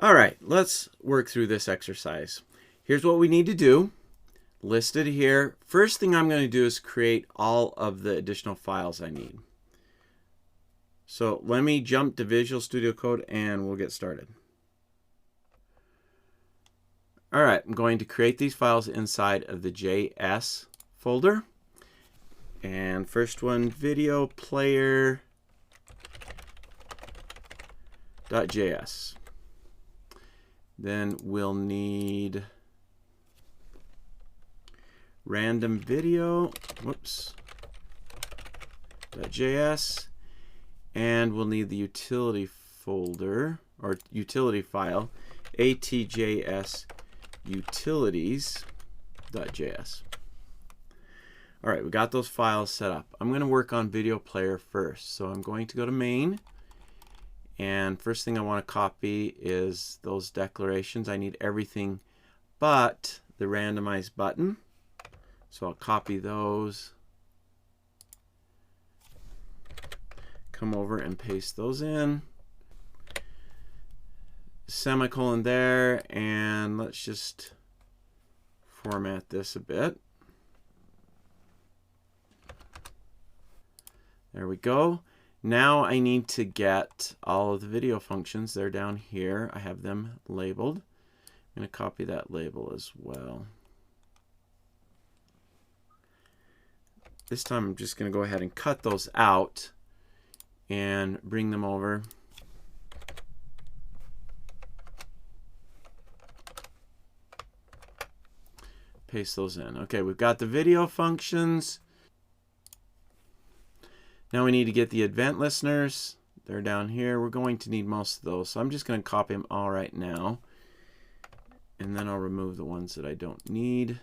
All right, let's work through this exercise. Here's what we need to do. Listed here. First thing I'm going to do is create all of the additional files I need. So let me jump to Visual Studio Code and we'll get started. All right, I'm going to create these files inside of the JS folder. And first one, video player.js. Then we'll need random video, .js, and we'll need the utility folder or utility file, atjs utilities.js. All right, we got those files set up. I'm going to work on video player first. So I'm going to go to main. And first thing I want to copy is those declarations. I need everything but the randomize button. So I'll copy those. Come over and paste those in. Semicolon there. And let's just format this a bit. There we go. Now I need to get all of the video functions. They're down here. I have them labeled. I'm going to copy that label as well. This time I'm just going to go ahead and cut those out and bring them over. Paste those in. Okay, we've got the video functions. Now we need to get the event listeners. They're down here. We're going to need most of those. So I'm just going to copy them all right now. And then I'll remove the ones that I don't need.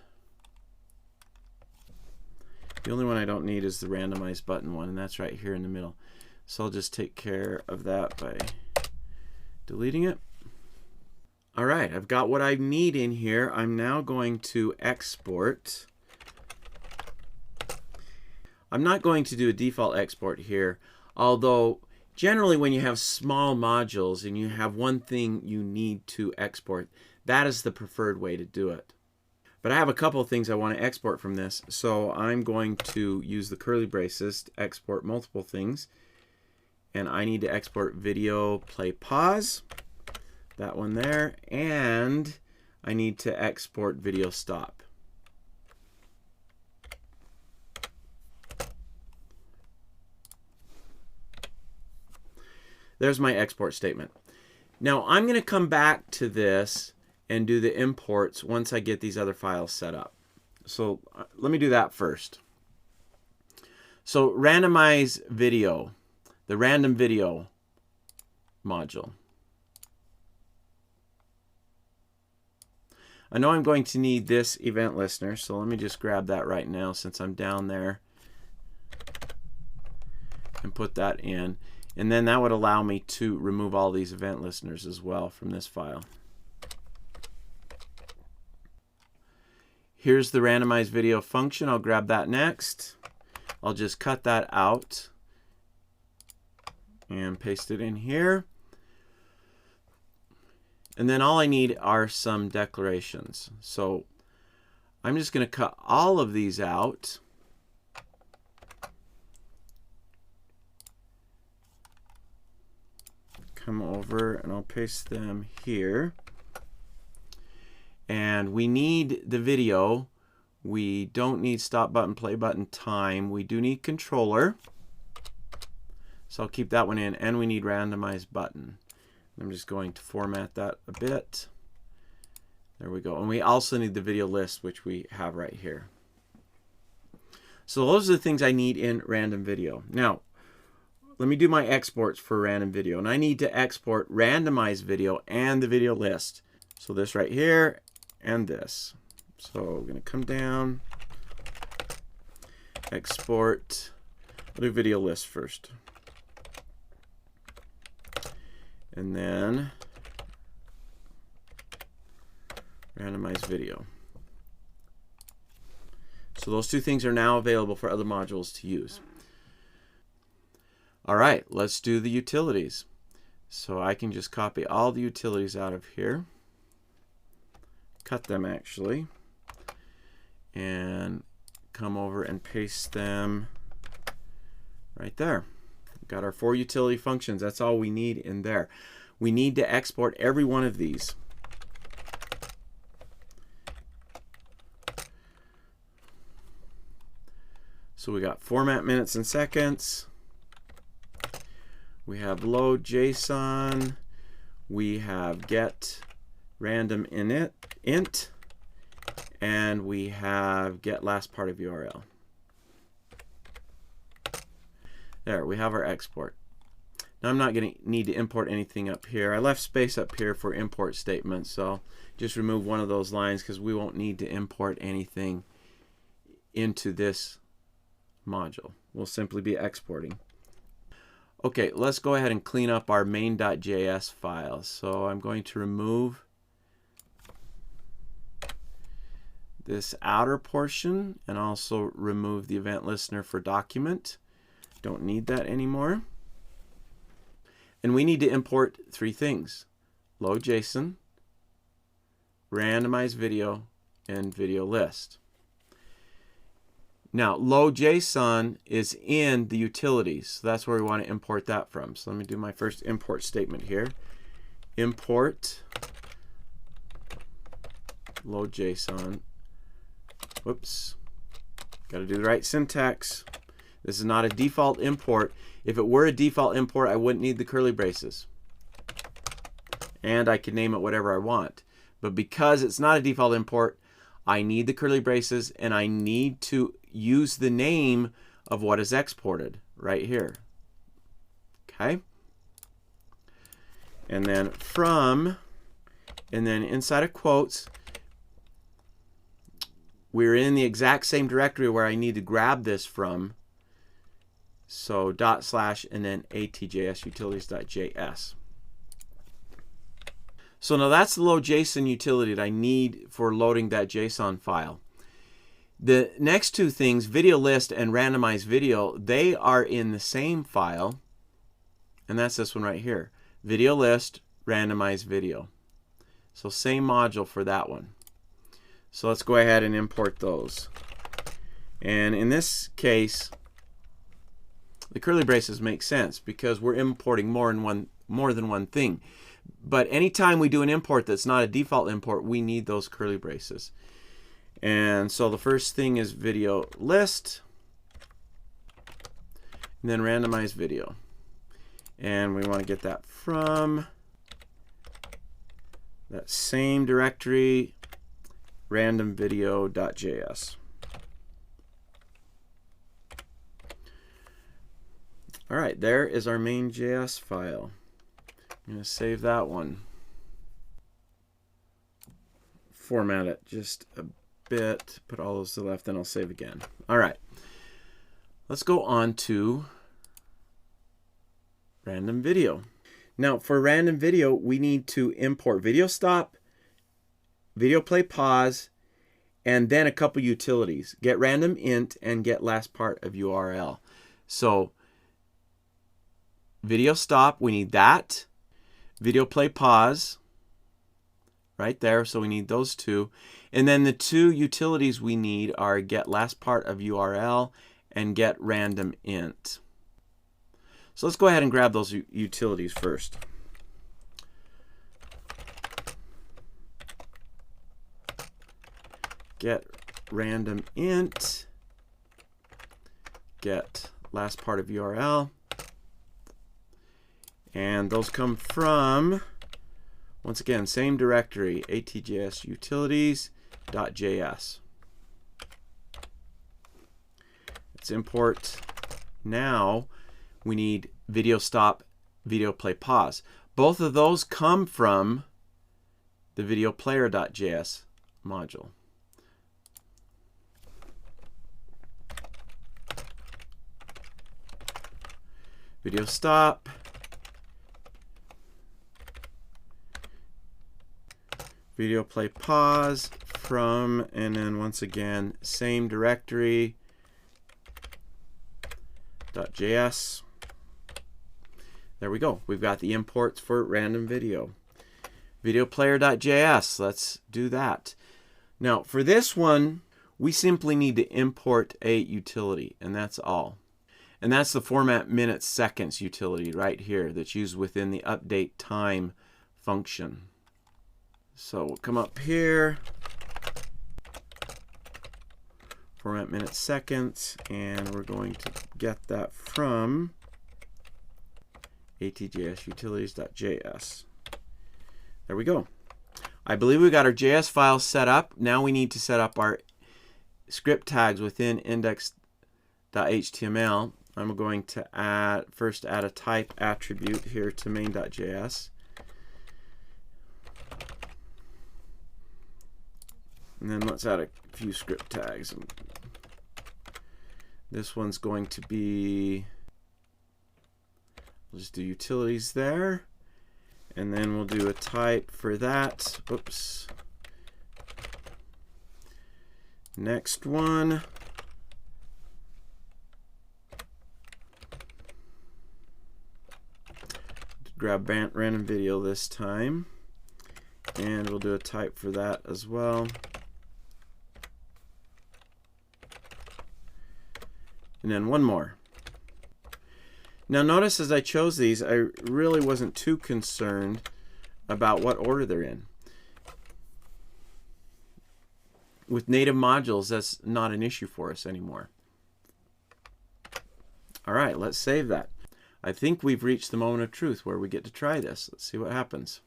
The only one I don't need is the randomize button one, and that's right here in the middle. So I'll just take care of that by deleting it. All right, I've got what I need in here. I'm now going to export. I'm not going to do a default export here, although generally when you have small modules and you have one thing you need to export, that is the preferred way to do it. But I have a couple of things I want to export from this, so I'm going to use the curly braces to export multiple things. And I need to export video play pause, that one there, and I need to export video stop. There's my export statement. Now I'm going to come back to this and do the imports once I get these other files set up. So let me do that first. So randomize video, the random video module. I know I'm going to need this event listener, so let me just grab that right now since I'm down there and put that in. And then that would allow me to remove all these event listeners as well from this file. Here's the randomized video function. I'll grab that next. I'll just cut that out and paste it in here. And then all I need are some declarations. So I'm just going to cut all of these out. Come over and I'll paste them here. And we need the video. We don't need stop button, play button, time. We do need controller. So I'll keep that one in. And we need randomize button. I'm just going to format that a bit. There we go. And we also need the video list, which we have right here. So those are the things I need in random video. Now, let me do my exports for random video. And I need to export randomized video and the video list. So this right here and this. So we're going to come down, export. I'll do video list first. And then randomize video. So those two things are now available for other modules to use. All right, let's do the utilities. So I can just copy all the utilities out of here, cut them actually, and come over and paste them right there. We've got our 4 utility functions. That's all we need in there. We need to export every one of these. So we got format minutes and seconds. We have load JSON. We have get random int, and we have get last part of URL. There, we have our export. Now I'm not going to need to import anything up here. I left space up here for import statements, so just remove one of those lines because we won't need to import anything into this module. We'll simply be exporting. Okay, let's go ahead and clean up our main.js file. So I'm going to remove this outer portion and also remove the event listener for document. Don't need that anymore. And we need to import 3 things: load JSON, randomize video, and video list. Now, load JSON is in the utilities, so that's where we want to import that from. So let me do my first import statement here. Import load JSON. Whoops. Got to do the right syntax. This is not a default import. If it were a default import, I wouldn't need the curly braces. And I could name it whatever I want. But because it's not a default import, I need the curly braces, and I need to use the name of what is exported right here. Okay? And then from, and then inside of quotes, we're in the exact same directory where I need to grab this from. So / and then atjsutilities.js. So now that's the load JSON utility that I need for loading that JSON file. The next 2 things, video list and randomize video, they are in the same file, and that's this one right here. Video list, randomize video. So same module for that one. So let's go ahead and import those. And in this case, the curly braces make sense because we're importing more than one thing. But anytime we do an import that's not a default import, we need those curly braces. And so the first thing is video list, and then randomize video. And we want to get that from that same directory, randomvideo.js. All right, there is our main.js file. I'm going to save that one. Format it just a bit, put all those to the left, then I'll save again. All right, let's go on to random video. Now for random video, we need to import video stop, video play pause, and then a couple utilities, get random int and get last part of URL. So video stop, we need that. Video play pause, right there, so we need those 2. And then the 2 utilities we need are get last part of URL and get random int. So let's go ahead and grab those utilities first. Get random int, get last part of URL. And those come from, once again, same directory, atjsutilities.js. Let's import. Now we need video stop, video play pause. Both of those come from the videoplayer.js module. Video stop. Video play pause from, and then once again, same directory, .js. There we go. We've got the imports for random video. Videoplayer.js. Let's do that. Now, for this one, we simply need to import a utility, and that's all. And that's the format minutes seconds utility right here that's used within the update time function. So we'll come up here, format minutes seconds, and we're going to get that from atjsutilities.js. There we go. I believe we got our JS file set up. Now we need to set up our script tags within index.html. I'm going to first add a type attribute here to main.js. And then let's add a few script tags. This one's going to be, we'll just do utilities there. And then we'll do a type for that. Oops. Next one. Grab random video this time. And we'll do a type for that as well. And then one more. Now notice as I chose these, I really wasn't too concerned about what order they're in. With native modules, that's not an issue for us anymore. All right, let's save that. I think we've reached the moment of truth where we get to try this. Let's see what happens.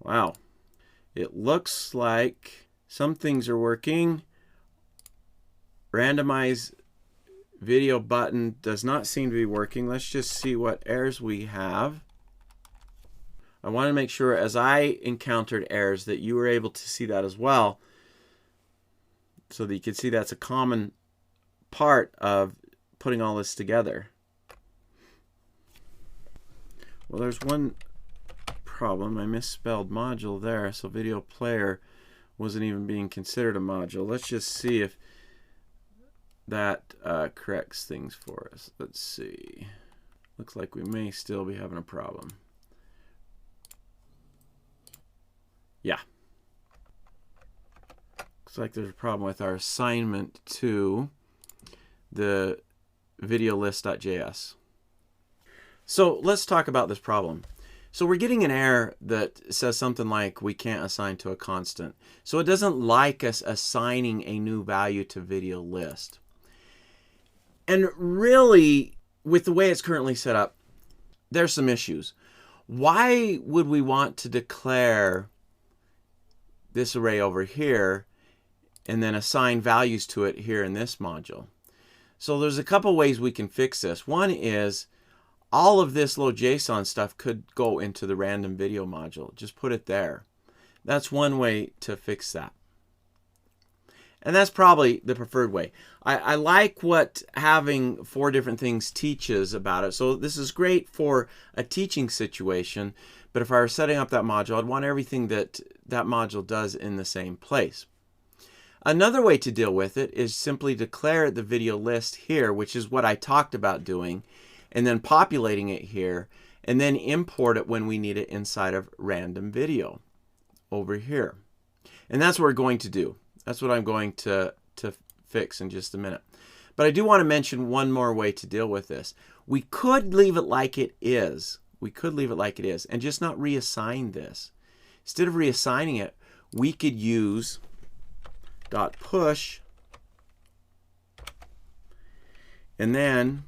Wow. It looks like some things are working. Randomize video button does not seem to be working. Let's just see what errors we have. I want to make sure as I encountered errors that you were able to see that as well, so that you can see that's a common part of putting all this together. Well, there's one problem. I misspelled module there, so video player wasn't even being considered a module. Let's just see if that corrects things for us. Let's see. Looks like we may still be having a problem. Yeah. Looks like there's a problem with our assignment to the videolist.js. So let's talk about this problem. So we're getting an error that says something like we can't assign to a constant. So it doesn't like us assigning a new value to video list. And really, with the way it's currently set up, there's some issues. Why would we want to declare this array over here and then assign values to it here in this module? So there's a couple ways we can fix this. One is all of this little JSON stuff could go into the random video module. Just put it there. That's one way to fix that. And that's probably the preferred way. I like what having 4 different things teaches about it. So this is great for a teaching situation. But if I were setting up that module, I'd want everything that that module does in the same place. Another way to deal with it is simply declare the video list here, which is what I talked about doing, and then populating it here, and then import it when we need it inside of random video over here. And that's what we're going to do. That's what I'm going to fix in just a minute. But I do want to mention one more way to deal with this. We could leave it like it is. We could leave it like it is and just not reassign this. Instead of reassigning it, we could use .push and then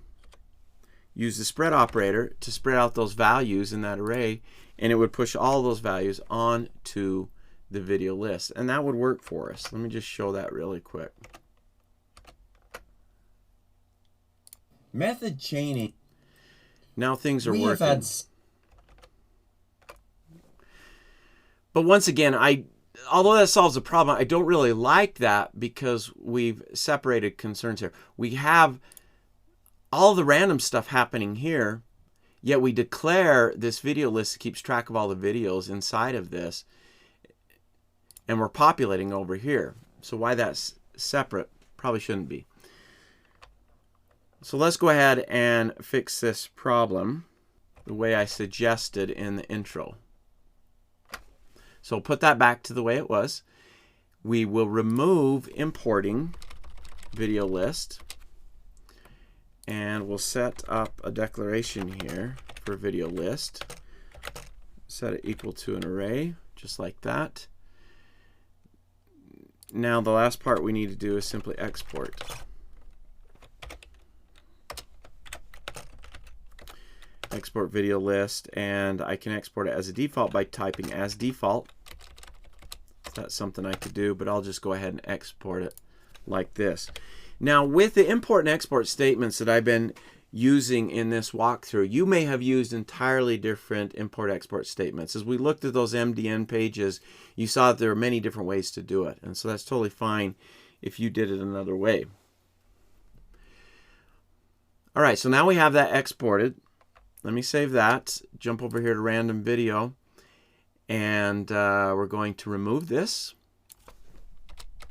use the spread operator to spread out those values in that array, and it would push all those values onto the video list, and that would work for us. Let me just show that really quick. Method chaining. Now things are working. But once again, although that solves the problem, I don't really like that because we've separated concerns here. We have all the random stuff happening here, yet we declare this video list that keeps track of all the videos inside of this, and we're populating over here. So why that's separate probably shouldn't be. So let's go ahead and fix this problem the way I suggested in the intro. So put that back to the way it was. We will remove importing video list, and we'll set up a declaration here for video list. Set it equal to an array, just like that. Now the last part we need to do is simply export. Export video list, and I can export it as a default by typing as default. That's something I could do, but I'll just go ahead and export it like this. Now with the import and export statements that I've been using in this walkthrough, you may have used entirely different import-export statements. As we looked at those MDN pages, you saw that there are many different ways to do it, and so that's totally fine if you did it another way. All right, so now we have that exported. Let me save that, jump over here to random video, and we're going to remove this.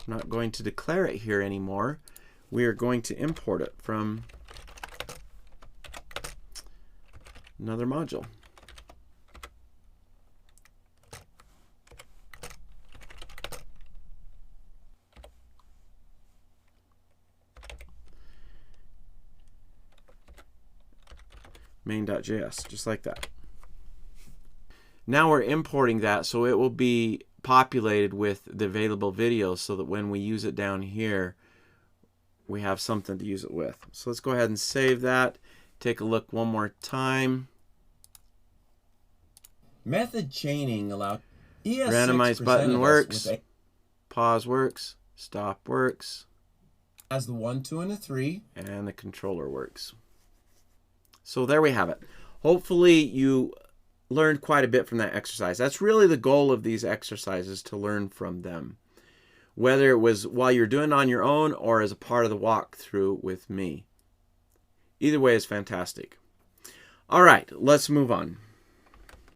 I'm not going to declare it here anymore. We are going to import it from another module. main.js, just like that. Now we're importing that, so it will be populated with the available videos so that when we use it down here, we have something to use it with. So let's go ahead and save that. Take a look one more time. Method chaining allowed. Randomize button works. Pause works. Stop works. As the 1, 2, and a 3. And the controller works. So there we have it. Hopefully you learned quite a bit from that exercise. That's really the goal of these exercises, to learn from them. Whether it was while you're doing it on your own or as a part of the walkthrough with me. Either way is fantastic. All right, let's move on.